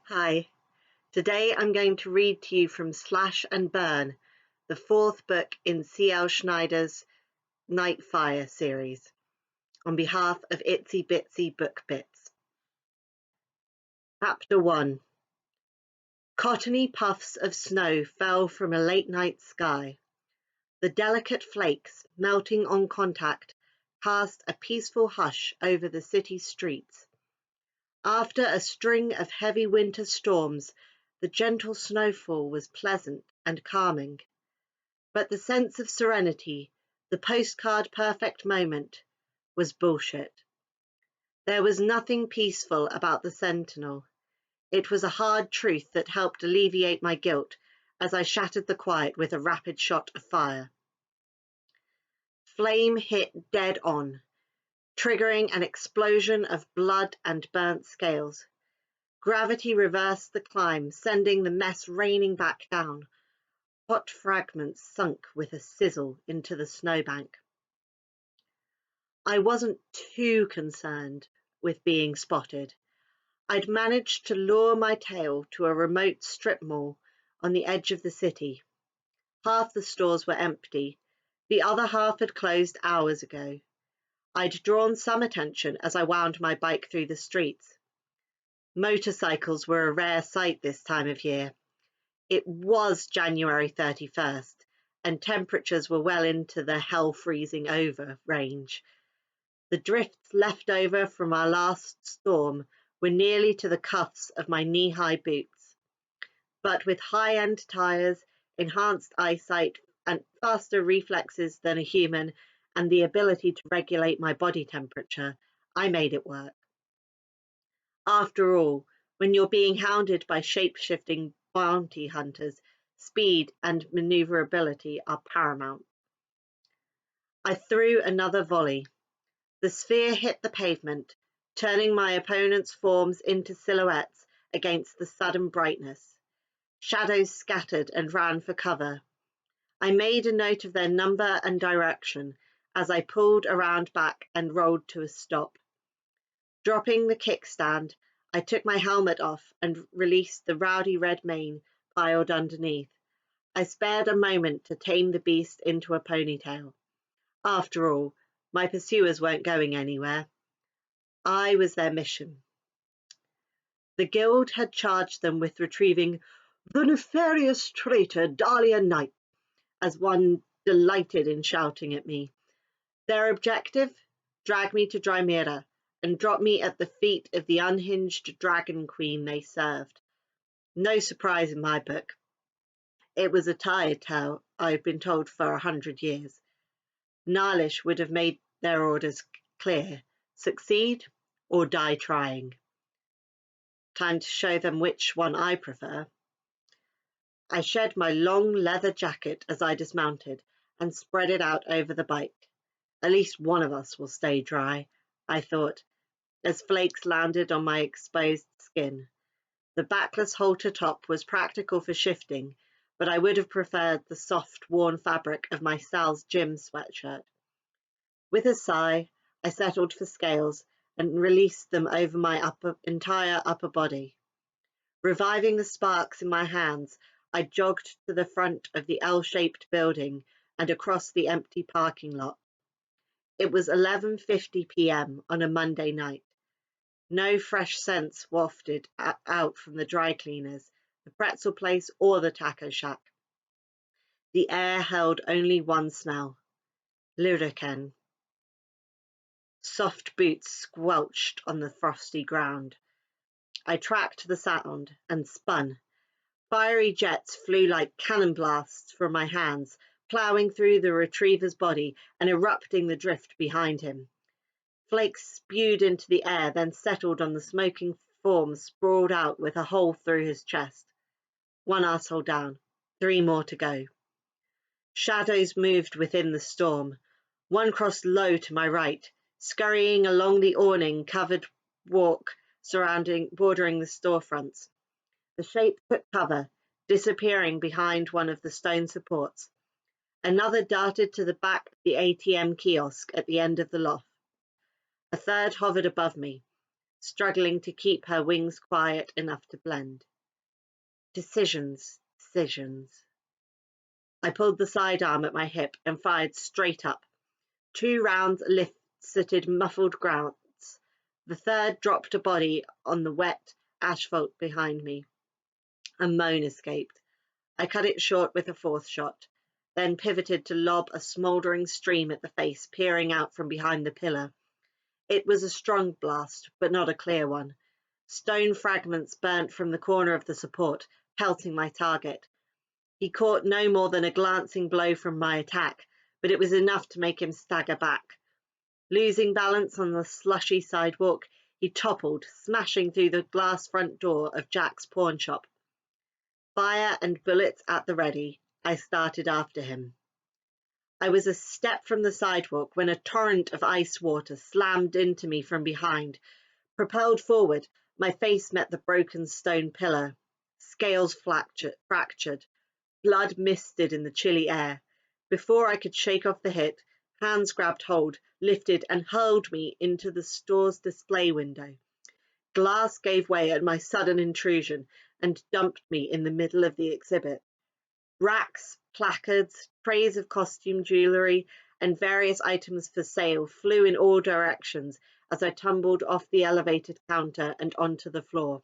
Hi, today I'm going to read to you from Slash and Burn, the fourth book in C.L. Schneider's Night Fire series, on behalf of Itsy Bitsy Book Bits. Chapter 1. Cottony puffs of snow fell from a late night sky. The delicate flakes, melting on contact, cast a peaceful hush over the city streets. After a string of heavy winter storms, the gentle snowfall was pleasant and calming. But the sense of serenity, the postcard perfect moment, was bullshit. There was nothing peaceful about the Sentinel. It was a hard truth that helped alleviate my guilt as I shattered the quiet with a rapid shot of fire. Flame hit dead on, triggering an explosion of blood and burnt scales. Gravity reversed the climb, sending the mess raining back down. Hot fragments sunk with a sizzle into the snowbank. I wasn't too concerned with being spotted. I'd managed to lure my tail to a remote strip mall on the edge of the city. Half the stores were empty. The other half had closed hours ago. I'd drawn some attention as I wound my bike through the streets. Motorcycles were a rare sight this time of year. It was January 31st, and temperatures were well into the hell freezing over range. The drifts left over from our last storm were nearly to the cuffs of my knee-high boots. But with high-end tires, enhanced eyesight, and faster reflexes than a human, and the ability to regulate my body temperature, I made it work. After all, when you're being hounded by shape-shifting bounty hunters, speed and maneuverability are paramount. I threw another volley. The sphere hit the pavement, turning my opponent's forms into silhouettes against the sudden brightness. Shadows scattered and ran for cover. I made a note of their number and direction as I pulled around back and rolled to a stop. Dropping the kickstand, I took my helmet off and released the rowdy red mane piled underneath. I spared a moment to tame the beast into a ponytail. After all, my pursuers weren't going anywhere. I was their mission. The guild had charged them with retrieving the nefarious traitor Dahlia Nite, as one delighted in shouting at me. Their objective? Drag me to Drymira and drop me at the feet of the unhinged dragon queen they served. No surprise in my book. It was a tired tale I'd been told for 100 years. Nalish would have made their orders clear: succeed or die trying. Time to show them which one I prefer. I shed my long leather jacket as I dismounted and spread it out over the bike. At least one of us will stay dry, I thought, as flakes landed on my exposed skin. The backless halter top was practical for shifting, but I would have preferred the soft, worn fabric of my Sal's gym sweatshirt. With a sigh, I settled for scales and released them over my entire upper body. Reviving the sparks in my hands, I jogged to the front of the L-shaped building and across the empty parking lot. It was 11:50 p.m. on a Monday night. No fresh scents wafted out from the dry cleaners, the pretzel place, or the taco shack. The air held only one smell: lidocaine. Soft boots squelched on the frosty ground. I tracked the sound and spun. Fiery jets flew like cannon blasts from my hands, ploughing through the retriever's body and erupting the drift behind him. Flakes spewed into the air, then settled on the smoking form sprawled out with a hole through his chest. One arsehole down, 3 more to go. Shadows moved within the storm. One crossed low to my right, scurrying along the awning-covered walk bordering the storefronts. The shape took cover, disappearing behind one of the stone supports. Another darted to the back of the ATM kiosk at the end of the loft. A third hovered above me. struggling to keep her wings quiet enough to blend. Decisions, decisions. I pulled the sidearm at my hip and fired straight up. 2 rounds elicited muffled grunts. The third dropped a body on the wet asphalt behind me. A moan escaped. I cut it short with a 4th shot, then pivoted to lob a smouldering stream at the face peering out from behind the pillar. It was a strong blast, but not a clear one. Stone fragments burnt from the corner of the support, pelting my target. He caught no more than a glancing blow from my attack, but it was enough to make him stagger back. Losing balance on the slushy sidewalk, he toppled, smashing through the glass front door of Jack's pawn shop. Fire and bullets at the ready, I started after him. I was a step from the sidewalk when a torrent of ice water slammed into me from behind. Propelled forward, my face met the broken stone pillar. Scales fractured. Blood misted in the chilly air. Before I could shake off the hit, hands grabbed hold, lifted, and hurled me into the store's display window. Glass gave way at my sudden intrusion and dumped me in the middle of the exhibit. Racks, placards, trays of costume jewellery, and various items for sale flew in all directions as I tumbled off the elevated counter and onto the floor.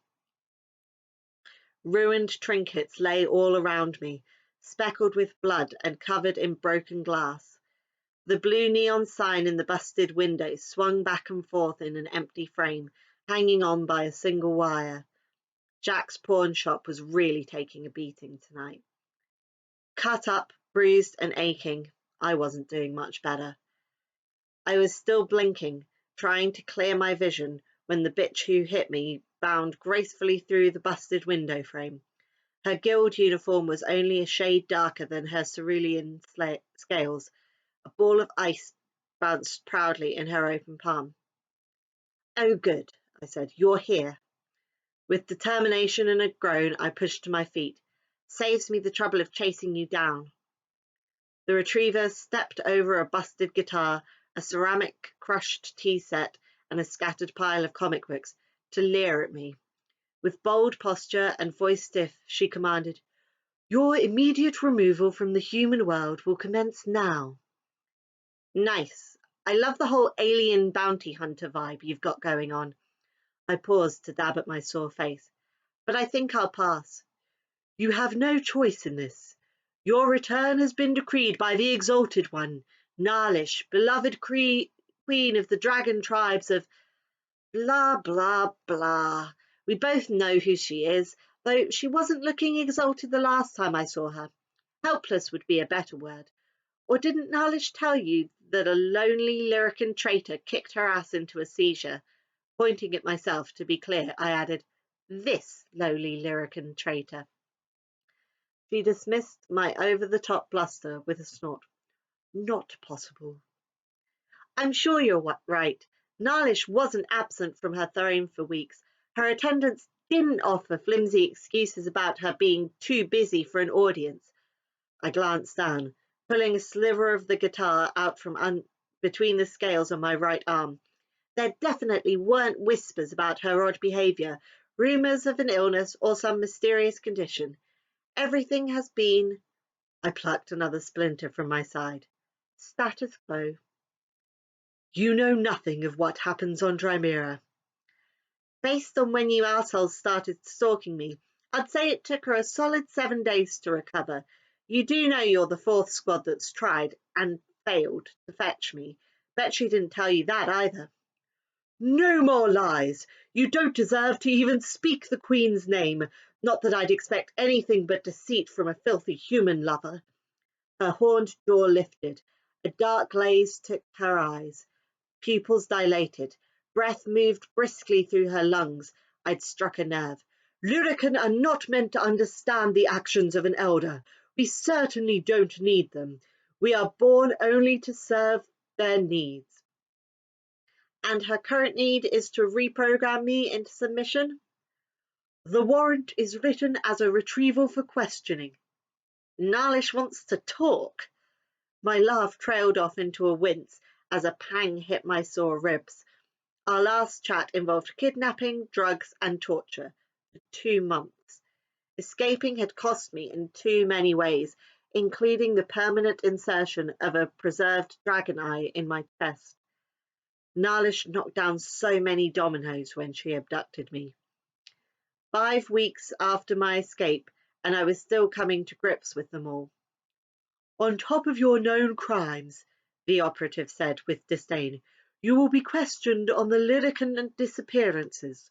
Ruined trinkets lay all around me, speckled with blood and covered in broken glass. The blue neon sign in the busted window swung back and forth in an empty frame, hanging on by a single wire. Jack's pawn shop was really taking a beating tonight. Cut up, bruised and aching, I wasn't doing much better. I was still blinking, trying to clear my vision, when the bitch who hit me bound gracefully through the busted window frame. Her guild uniform was only a shade darker than her cerulean scales. A ball of ice bounced proudly in her open palm. "Oh, good," I said. "You're here." With determination and a groan, I pushed to my feet. "Saves me the trouble of chasing you down." The retriever stepped over a busted guitar, a ceramic crushed tea set, and a scattered pile of comic books, to leer at me. With bold posture and voice stiff, she commanded, "Your immediate removal from the human world will commence now." "Nice. I love the whole alien bounty hunter vibe you've got going on." I paused to dab at my sore face. "But I think I'll pass." "You have no choice in this. Your return has been decreed by the Exalted One, Nalish, beloved queen of the dragon tribes of blah, blah, blah. We both know who she is, though she wasn't looking exalted the last time I saw her. Helpless would be a better word. Or didn't Nalish tell you that a lonely Lyrican traitor kicked her ass into a seizure?" Pointing at myself, to be clear, I added, "This lowly Lyrican traitor." She dismissed my over-the-top bluster with a snort. "Not possible." "I'm sure you're right. Nalish wasn't absent from her throne for weeks. Her attendants didn't offer flimsy excuses about her being too busy for an audience." I glanced down, pulling a sliver of the guitar out from between the scales on my right arm. There definitely weren't whispers about her odd behaviour, rumours of an illness or some mysterious condition. Everything has been— I plucked another splinter from my side. Status quo. "You know nothing of what happens on Drymera." "Based on when you assholes started stalking me, I'd say it took her a solid 7 days to recover. You do know you're the 4th squad that's tried, and failed, to fetch me. Bet she didn't tell you that either." "No more lies! You don't deserve to even speak the Queen's name. Not that I'd expect anything but deceit from a filthy human lover." Her horned jaw lifted. A dark glaze took her eyes. Pupils dilated. Breath moved briskly through her lungs. I'd struck a nerve. "Lyrican are not meant to understand the actions of an elder. We certainly don't need them. We are born only to serve their needs." "And her current need is to reprogram me into submission?" "The warrant is written as a retrieval for questioning." "Nalish wants to talk." My laugh trailed off into a wince as a pang hit my sore ribs. Our last chat involved kidnapping, drugs, and torture for 2 months. Escaping had cost me in too many ways, including the permanent insertion of a preserved dragon eye in my chest. Nalish knocked down so many dominoes when she abducted me. 5 weeks after my escape, and I was still coming to grips with them all. On top of your known crimes, the operative said with disdain, you will be questioned on the Lyrican disappearances,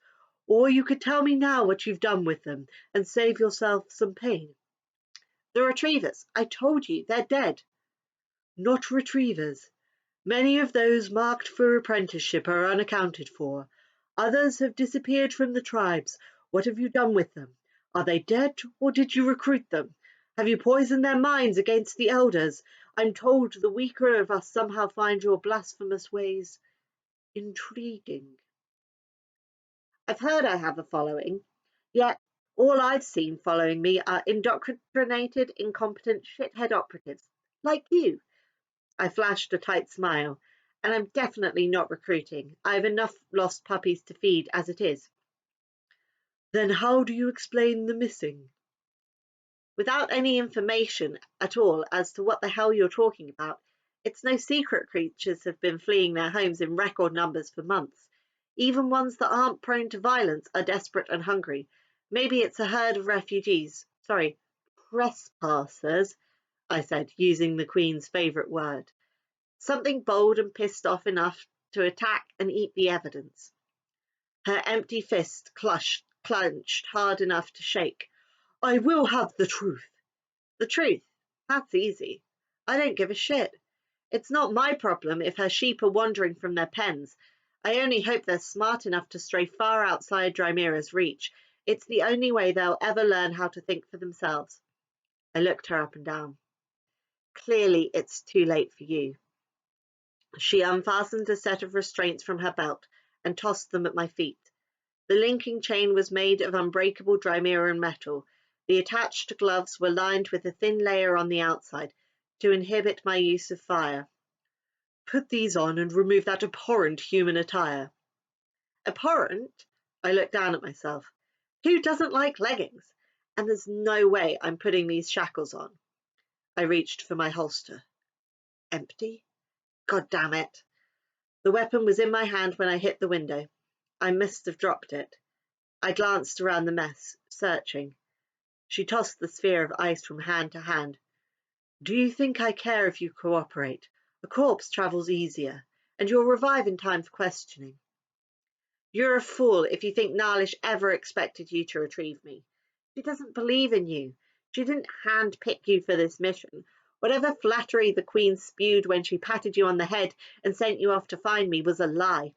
or you could tell me now what you've done with them and save yourself some pain. The retrievers, I told you, they're dead. Not retrievers. Many of those marked for apprenticeship are unaccounted for. Others have disappeared from the tribes. What have you done with them? Are they dead, or did you recruit them? Have you poisoned their minds against the elders? I'm told the weaker of us somehow find your blasphemous ways intriguing. I've heard I have a following, yet all I've seen following me are indoctrinated, incompetent shithead operatives, like you. I flashed a tight smile. And I'm definitely not recruiting. I have enough lost puppies to feed as it is. Then how do you explain the missing? Without any information at all as to what the hell you're talking about, it's no secret creatures have been fleeing their homes in record numbers for months. Even ones that aren't prone to violence are desperate and hungry. Maybe it's a herd of refugees. Sorry, trespassers, I said, using the Queen's favourite word. Something bold and pissed off enough to attack and eat the evidence. Her empty fist clenched hard enough to shake. I will have the truth. The truth? That's easy. I don't give a shit. It's not my problem if her sheep are wandering from their pens. I only hope they're smart enough to stray far outside Drymira's reach. It's the only way they'll ever learn how to think for themselves. I looked her up and down. Clearly, it's too late for you. She unfastened a set of restraints from her belt and tossed them at my feet. The linking chain was made of unbreakable Drymeran metal. The attached gloves were lined with a thin layer on the outside to inhibit my use of fire. Put these on and remove that abhorrent human attire. Abhorrent? I looked down at myself. Who doesn't like leggings? And there's no way I'm putting these shackles on. I reached for my holster. Empty? God damn it. The weapon was in my hand when I hit the window. I must have dropped it. I glanced around the mess, searching. She tossed the sphere of ice from hand to hand. Do you think I care if you cooperate? A corpse travels easier, and you'll revive in time for questioning. You're a fool if you think Nalish ever expected you to retrieve me. She doesn't believe in you. She didn't hand-pick you for this mission. Whatever flattery the Queen spewed when she patted you on the head and sent you off to find me was a lie.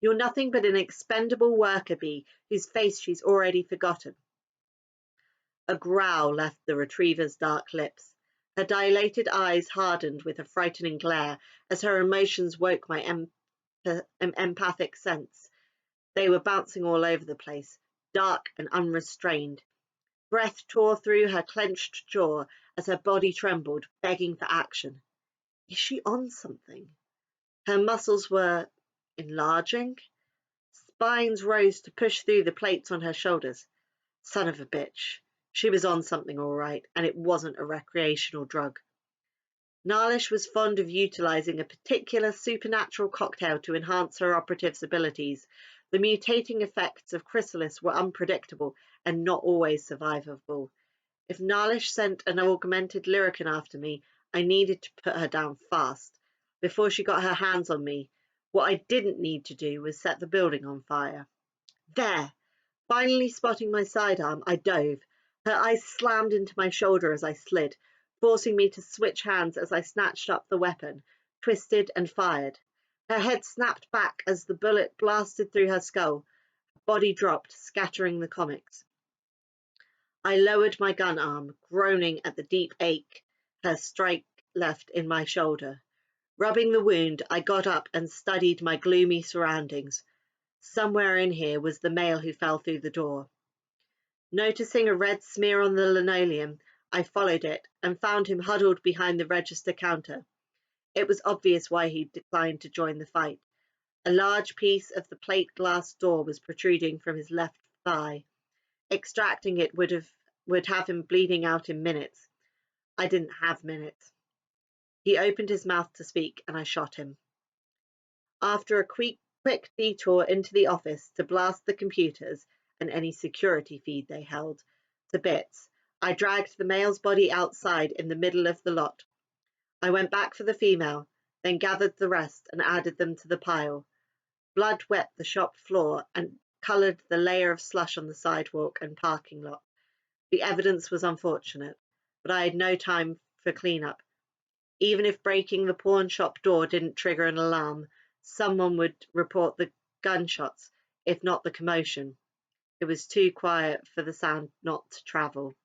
You're nothing but an expendable worker bee whose face she's already forgotten. A growl left the retriever's dark lips. Her dilated eyes hardened with a frightening glare as her emotions woke my empathic sense. They were bouncing all over the place, dark and unrestrained. Breath tore through her clenched jaw as her body trembled, begging for action. Is she on something? Her muscles were enlarging. Spines rose to push through the plates on her shoulders. Son of a bitch. She was on something all right, and it wasn't a recreational drug. Nalish was fond of utilizing a particular supernatural cocktail to enhance her operative's abilities. The mutating effects of chrysalis were unpredictable and not always survivable. If Nalish sent an augmented Lyrican after me, I needed to put her down fast, before she got her hands on me. What I didn't need to do was set the building on fire. There! Finally spotting my sidearm, I dove. Her eyes slammed into my shoulder as I slid, forcing me to switch hands as I snatched up the weapon, twisted and fired. Her head snapped back as the bullet blasted through her skull. Her body dropped, scattering the comics. I lowered my gun arm, groaning at the deep ache her strike left in my shoulder. Rubbing the wound, I got up and studied my gloomy surroundings. Somewhere in here was the male who fell through the door. Noticing a red smear on the linoleum, I followed it and found him huddled behind the register counter. It was obvious why he'd declined to join the fight. A large piece of the plate glass door was protruding from his left thigh. Extracting it would have him bleeding out in minutes. I didn't have minutes. He opened his mouth to speak, and I shot him. After a quick detour into the office to blast the computers and any security feed they held to bits, I dragged the male's body outside in the middle of the lot. I went back for the female, then gathered the rest and added them to the pile. Blood wet the shop floor and coloured the layer of slush on the sidewalk and parking lot. The evidence was unfortunate, but I had no time for cleanup. Even if breaking the pawn shop door didn't trigger an alarm, someone would report the gunshots, if not the commotion. It was too quiet for the sound not to travel.